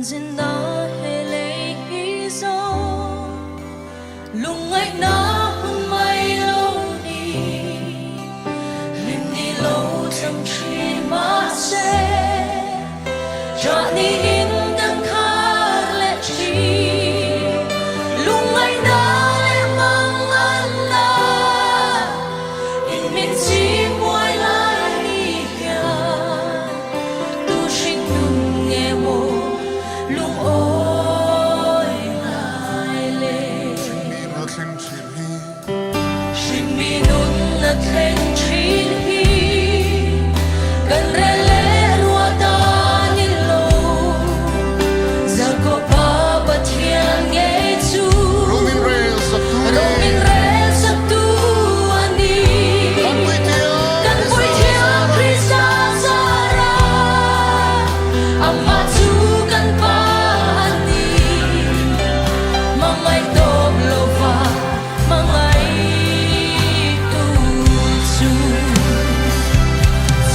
xin đó hề lấy hy do lung anh nó hôm mai lâu đi lên đi lâu trong khi mà sẽ cho đi in đằng khá lệ chi lung anh nó lệ mang anh là in mình chỉ ngoài lại đi kia tu sinh nung nghe mồ lung ôi lại lệ sinh mi nun na khen chi hi cần re lệ rùa ta nhìn lâu giờ có ba bát thiêng nghe chu romin re sa tu ani kan pui thiêng Krista Sara amma chu kan pa ani mangai top lova mangai tu chu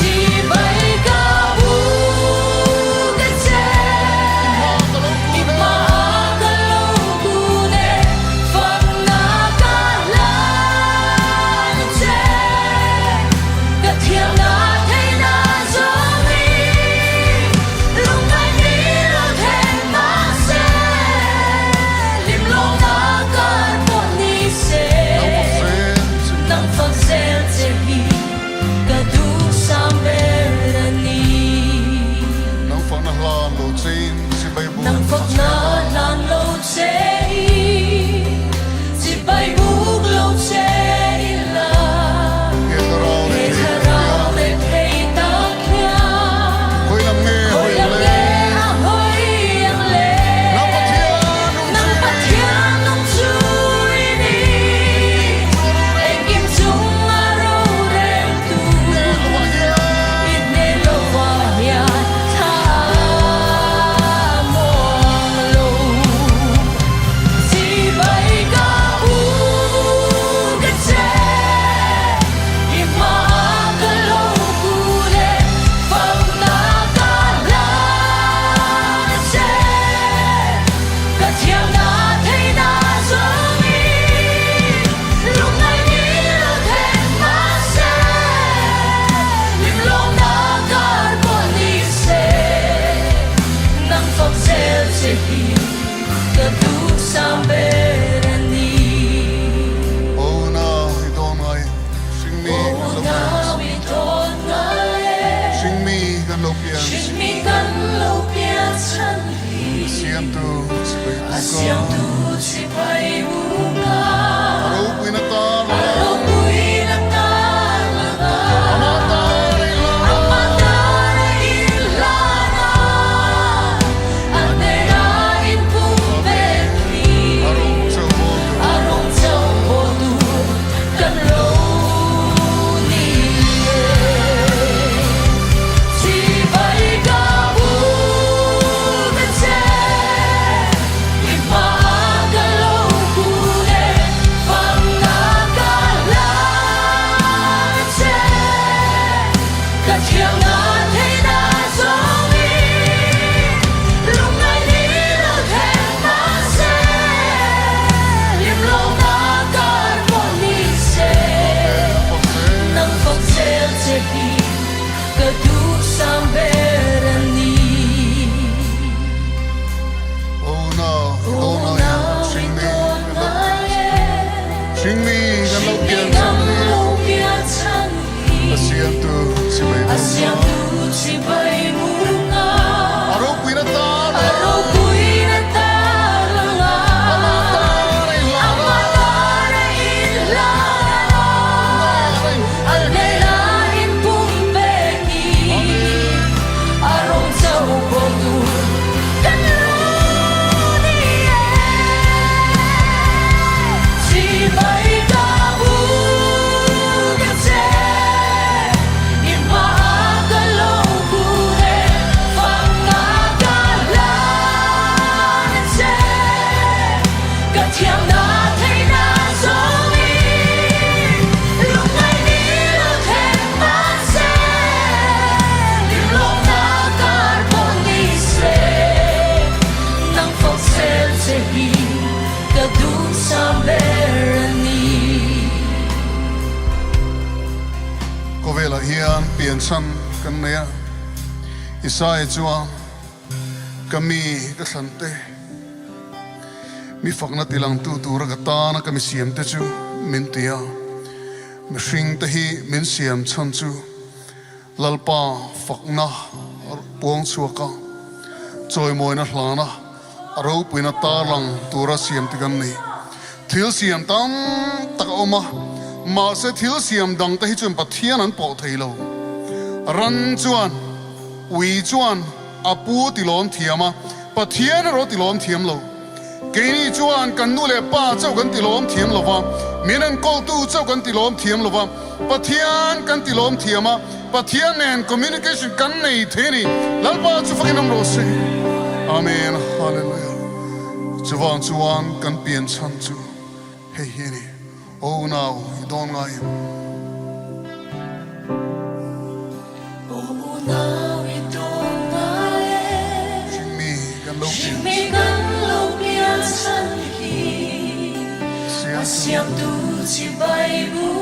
chỉ bay ca bu cái che ima ka lâu bu ne phang na ka la che ka thiang na thấy na zo mi lúc mai đi lo thêm ma se lim lo na ka bon ni se nang phang se che hi ka du sam berani nang phok na lan lo che chỉ bay buk lo che la he thara le thei ta kya hoi lam nghe a hoi yang le nang pathian nong chu ni em kim chung a ro rem tu in ne lo wa ya tha mong lo chỉ bay ca bu cái che ima ka lo ku le phang na ka la che ka thiang na thấy na zo mi lúc này đi lo thêm ma se lim lo na ka bon ni se nang phok zel che hi ka tu sam berani Oh, now we don't know. Sing me, now we don't know sing me, gan lo pian. Shin mi kan lo pia chan hi Siam tu, sibai Asiam tu tu chi pai u nga ka. Aro pui na ta la. Aro pui na ta la nga Amata ri la. Amata na in la na Ane na in pung pe ni Aro chau bo. Arong chau bo tu kan lo ni chỉ bay ca bu cái che ima ka lo ku le phang na ka la che ka thiang na thấy na zo mi lúc này đi lo thêm ma se lim lo na ka bon ni se nang phok zel che hi ka du sam berani Oh, now we don't know. now we Sing me, don't know sing me, gan lo Shin mi pian. kam lo pia chan hi Siam tu, sibai tu Asiam ka. tu chi bai mu nga Aro pui na ta la. Aro pui na ta la nga Amata ri la. Amata na in la Ane na in pung pe ni Arong chau bo tu kan lo ni chỉ bay ca bu cái che ima ka lo ku le phang na ka la che ka thiang na thấy na zo mi lúc này đi lo thêm ma se lim lo na ka bon ni se biển sân căn nè Isai chuang kami ka sante mi fakna tilang tu ra gata na kami siam te chu min tia mi hring te hi min siam chan chu lalpa fakna puang chuaka choi moina hlana aro puina ta lang tura siam te kan ni thil siam tam tak oma ma se thil siam dang te hi chum pathian an po theilo ran chuan ui chuan apu tilom thiama pathian ro tilom thiam lo keini chuan kan nu le pa chau kan tilom thiam lo wa minan kol tu chau kan tilom thiam lo wa pathian kan tilom thiama pathian nen communication kan nei theni lalpa chu fakinam ro se amen hallelujah chuan kan pian chan chu hey heni oh now you don't ngai mi gan lâu biên sân khi siam tu chỉ bay bu